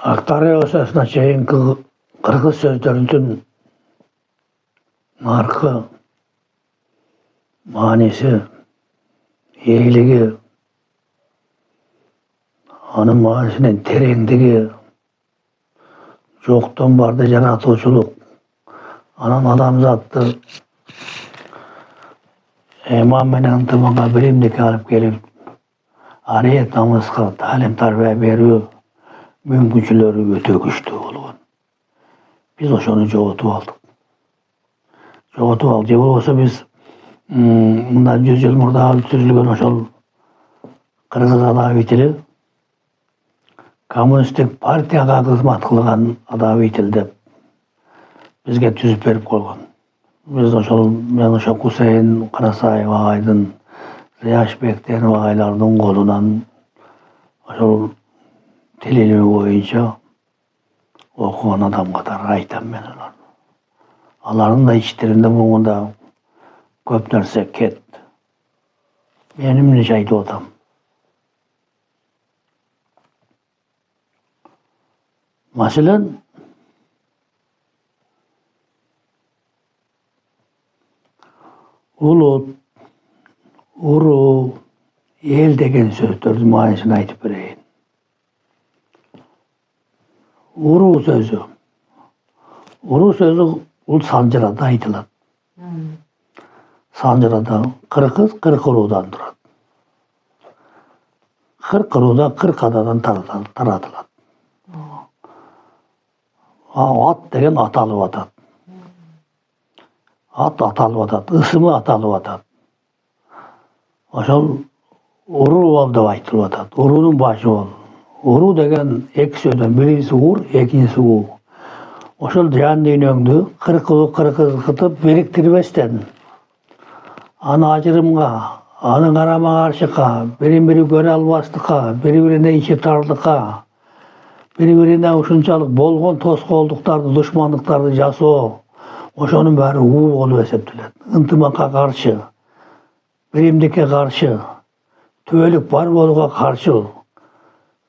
Aktarya osasına çeyin kırgız sözlörünün narkı, manisi, eğiligi, anın manisinin terengdigi, joktan barda jaratuvçuluk, anan adamzattı iman menen ıntımaka bilimdik alıp gelip, ariyet namazga talim tarbiya berүү mümkünçülüğü öte güçlü bolgan. Biz oşonu jogotup aldık. Jogotup aldık. Je bolbosa biz bundan 100 yıl murda türülgön oşol Kırgız adabiyetili Komünistik partiyaga kızmat kılgan adabiyetili dep bizge tüzüp berip koygan. Biz men oşo Huseyin Karasayev ağaydın, Ziyaş Bekten ağaylardın kolundan oşol tililimi boyunca okugan adam kadar aytam men olarni. Aların da içlerinde bugunda köp nerse ket. Benim ne jaydı odam. Masalan, ulut, uru, el degen sözdörün manisini aytıp bereyin. Uru sözü ul Sancıra'da aytılat. Sancıra'da Kırgız, Kırk urudan durat. Kırk uruda 40 adadan taratılat. At degen atalıp atat. At atalıp atat, ısımı atalıp atat. Oşol uru bol dep aytılıp atat. Urunun başı bol. Uru degen iki sözden birincisi ur, ikincisi u. Oşol jan dünöňdü kırkızıtıp biriktiribesden ana ajırımga, anın karama karşıka, biri göre albastıka, biri-birine içiptarlıka, biri-birine uşunçalık bolgon toskolduklardı, düşmanlıklardı jasoo, oşonun bäri u bolup eseptilet. Intımaka karşı, birimdikке karşı, töölük bar boluga karşı,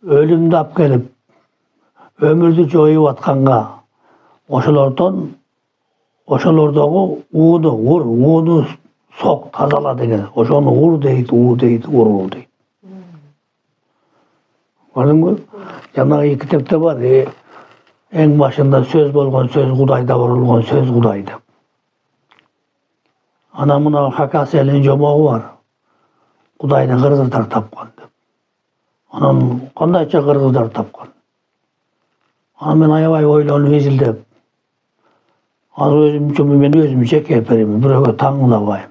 ölümdü ap gelip, ömürdü joyup atkanga, oşolordogu uunu sok, tazala degen. Oşonu ur deyit, u deyit, uru deyit. Gördün mü? Jana iki kitapta var. En başında söz bolgon söz Kudayda vurulgan söz Kudayda. Ana muna Hakası elin jomogu var. Kudayda kırgızlar tapkan dep. Anan kandayça kırgızlar tapkan. Ana men ayabay oylanyp ezildip. Men özümçe keperim, biröge taňlabayım.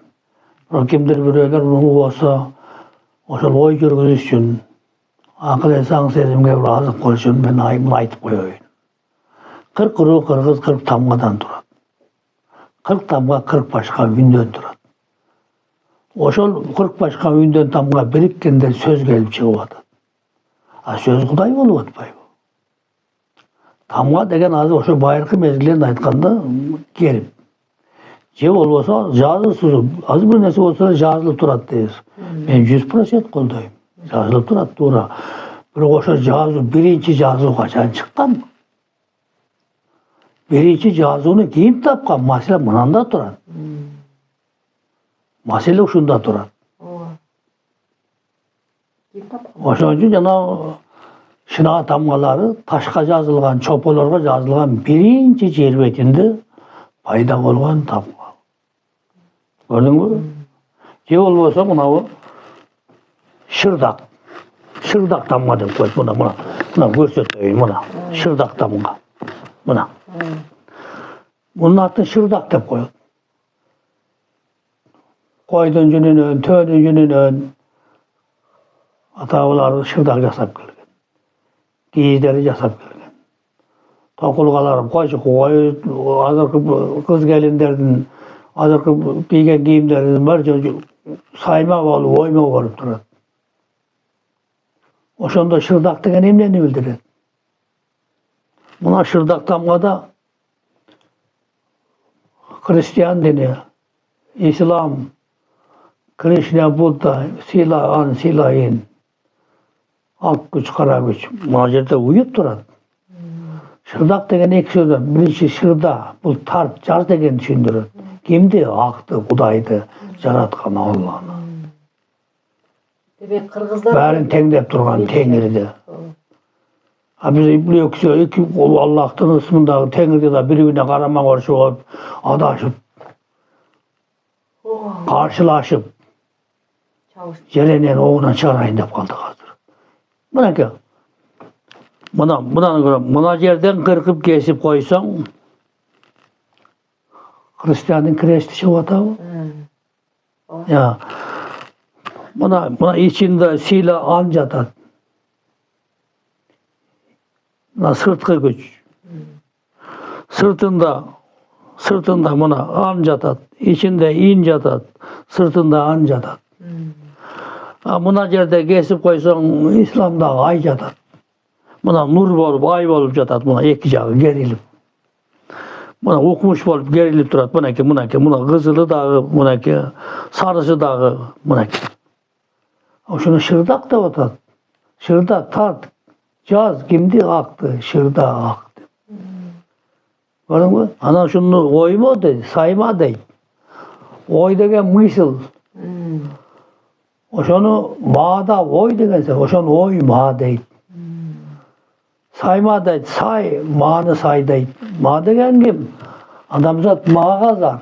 Bira kimdir biröler bunu bolsa, oşol oy жүрgüzüş üçin, akıl esaň sezimge bir azyk bol üçin men aytyp goýaýyn. 40 uru Kırgız 40 tamgadan turat. 40 tamga 40 başka ünden turat. Oşol 40 başka ünden tamga birikkende söz gelip çıkıp atat. A söz Kuday bolup atpayбы. Tamga degen azı oşo bayırkı mezgilerini aytkanda gelip. Je bolbosa жазылып, az bir nerse bolsa жазылып turat deyir. Men 100% koldoyum. Жазылып turat to'g'ri. Biroq oşo жазуу, birinchi жазуу qachon chiqqan? Birinchi жазууну kim tapkan? Masala mınanda turat. Masala uşunda turat. Oşon üçin jana şınağı tamgaları taşka жазылган, çopolorga жазылган birinci jer betinde payda bolgan tamga. Gördün mü? Je bolbosa muna şırdak. Şırdak tamga dep koyup muna görseteyim muna. Şırdak tamga. Muna. Bunun atı şırdak dep koyup. Koydun jününön, tödün jününön atabalar şırdak jasap kelген. Giyizleri jasap kelgen. Tokulgalar koşuk koy, azırkı kız gelinlerden azırkı giygen giyimlerden barça sayma bolup, oyma bolup turat. Oşonda şırdak degen emneni bildiret. Buna şırdak tamgada Hristiyan dini, İslam, Krishna, Buddha, Silahin, ak güç, kara güç, muna jerde uyup turat. Шырдак деген эки сөздөн биринчи шырда бул тарт жар деген түшүндүрөт. Кимди? Акты, Кудайды, жараткан Алланы. Демек кыргыздар Бәрін теңдеп турган Теңирди. А биз эки Аллахтын ысмындагы Теңирди да бири-бирине карама каршы болуп, адашып, каршылашып, жеренен оғынан чыгарайын деп калды азыр. Мынакей. Мына жерден кыркып кесип койсоң, христиандын крести чыгып атабы? Я. Мына ичинде сыйла ан жатат. Мына сырткы күч. Сыртында мына ан жатат, ичинде ин жатат, сыртында ан жатат. А мына жерде кесип койсоң, исламдагы ай жатат. Мына нур болуп, ай болуп жатат, мына эки жагы керилип. Мына укмуш болуп керилип турат, мына кызылы дагы, мына сарысы дагы, мына. Ошону шырдак деп атат. Шырда тарт, жаз кимди? Акты, шырда акты. Көрдүңбү? Анан ушуну оймо дейт, сайма дейт. Ой деген мыйсыл. Ошону маада ой деген сөз, ошону ой ма дейт. Сайма дейт, сай, мааны сай дейт. Ма деген ким? Адамзат мага зар.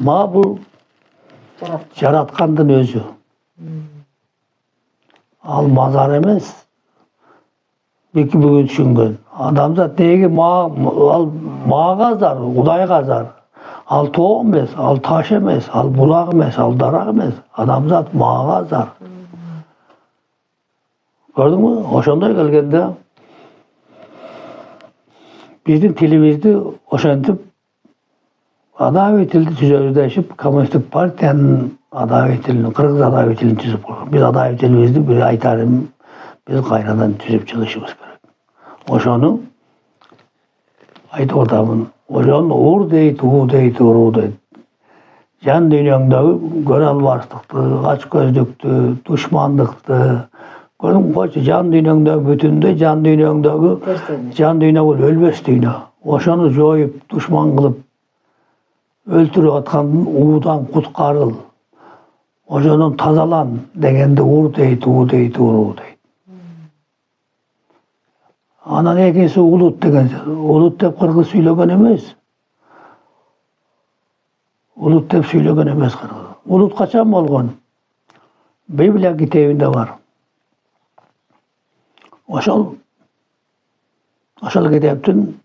Ма бул жараткандын өзү. Ал мазар эмес. Бүгүн түшүнгөн. Адамзат неге ал мага зар, Кудайга зар. Ал тоо эмес, ал таш эмес, ал булак эмес, ал дарак эмес. Адамзат мага зар. Көрдүңбү? Ошондой келгенде биздин тилибизди ошентип адабий-тилди түзөбүз дешип, Коммунисттик партиянын адабий-тилин, кыргыз адабий-тилин түзүп койгон. Биз адабий-тилибизди бир айтарым, биз кайрадан түзүп чыгышыбыз керек. Ошону айтып атамын. Ошону ур дейт, уу дейт, уруу дейт. Жан дүйнөңдөгү көрө албастыкты, ач көздүктү, душмандыкты, көрдүңбү? Койчу жан дүйнөңдөгү бүтүндө, жан дүйнө бул өлбөс дүйнө. Ошону жоюп, душман кылып өлтүрүп аткандын уудан куткарыл. Ошондон тазалан дегенде ур дейт, уу дейт, уруу дейт. Анан экинчиси улут деген сөз. Улут деп кыргыз сүйлөгөн эмес. Улут деп сүйлөгөн эмес кыргыз. Улут качан болгон? Библия китебинде бар. Ошол китептин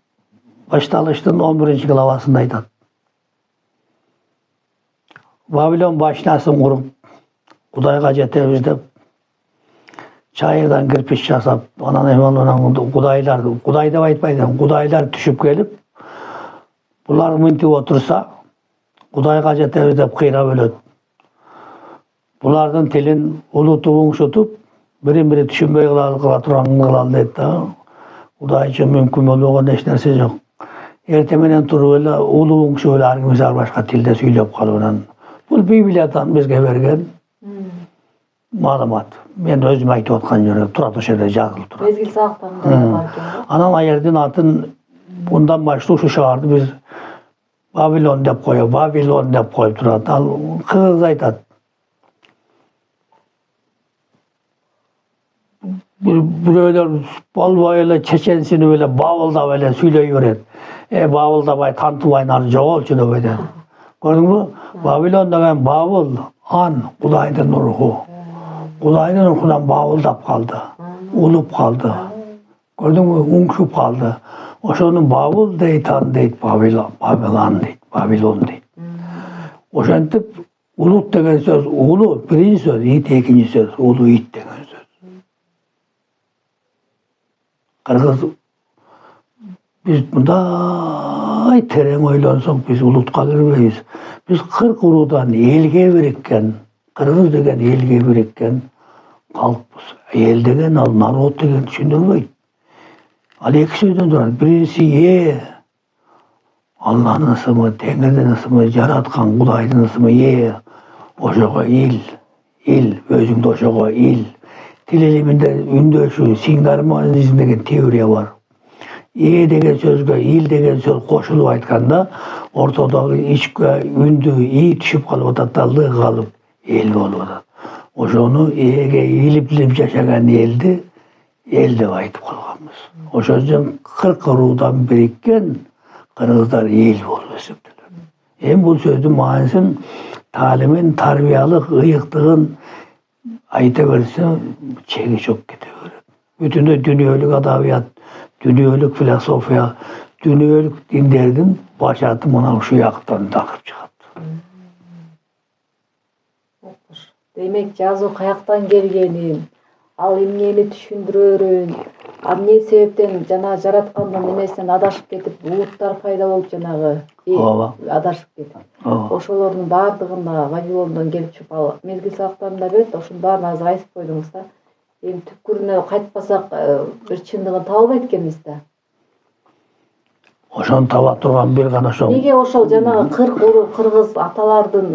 башталыштын 11-главасында айтат. Вавилон башнясын куруп, Кудайга жетебиз деп, чайырдан кирпич жасап, анан Кудайлар, Кудай деп айтпайт, Кудайлар түшүп келип, булар мынтип отурса, Кудайга жетебиз деп кыйрап өлөт. Булардын тилин улутуп уңшутуп, бирин-бири түшүнбөй кыла турган кылалы дейт да. Кудай үчүн мүмкүн болбогон эч нерсе жок. Эртең менен туруп эле улуу уңшуп эле ар кимиз ар башка тилде сүйлөп калып анан. Бул Библиядан бизге берген маалымат. Мен өзүм айтып аткан жөн турат ошол жерде жазылып турат. Мезгил саактарында бар экен. Анан аердин атын мындан баштап ушу шаарды биз Вавилон деп коюп турат. Ал кыргыз айтат. Бирөөлөр болбой эле чеченсинип эле бабылдап эле сүйлөй берет. Бабылдабай тантыбай ары жоголчу деп айтат. Көрдүңбү? Вавилон деген бабыл, ан, Кудайдын руху. Кудайдын рухунан бабылдап калды, улуп калды. Көрдүңбү? Уңшуп калды. Ошону бабыл дейт, ан дейт, Вавилон дейт. Ошентип улут деген сөз, улуу биринчи сөз, ит экинчи сөз, улуу ит деген сөз. Кыргыз биз мындай терең ойлонсок биз улутка кирбейбиз. Биз 40 уруудан элге бириккен, кыргыз деген элге бириккен калкпыз. Эл деген ал народ деген түшүндүрбөйт. Ал эки сөздөн турат. Биринчиси Алланын ысымы, Теңирдин ысымы, жараткан Кудайдын ысымы ошого ил, өзүңдө ошого ил. Тил илиминде үндөшүү, сингармонизм деген теория бар. деген сөзгө ил деген сөз кошулуп айтканда ортодогу ичке үндү и түшүп калып атат да л калып эл болуп атат. Ошону эге илип жашаган элди эл деп айтып калганбыз. Ошон үчүн 40 уруудан бириккен кыргыздар эл болуп эсептелет. Эми бул сөздүн маанисин, таалимин, тарбиялык ыйыктыгын айта берсе чеги жок кете берет. Бүтүндөй дүйнөлүк адабият, дүйнөлүк философия, дүйнөлүк диндердин башаты мына ушул жактан агып чыгат. Демек жазуу каяктан келгенин, ал эмнени түшүндүрөрүн, эмне себептен жана жараткандын эмесинен адашып кетип улуттар пайда болуп жанагы адашып кетип. Ошолордун баардыгына Вавилондон келип чыгып ал мезгил сабактарында берет, ошонун баарын азыр айтып койдуңуз да. Эми түпкүрүнө кайтпасак бир чындыгын таба албайт экенбиз да. Ошону таба турган бир гана ошол. Неге ошол жанагы 40 уруу кыргыз аталардын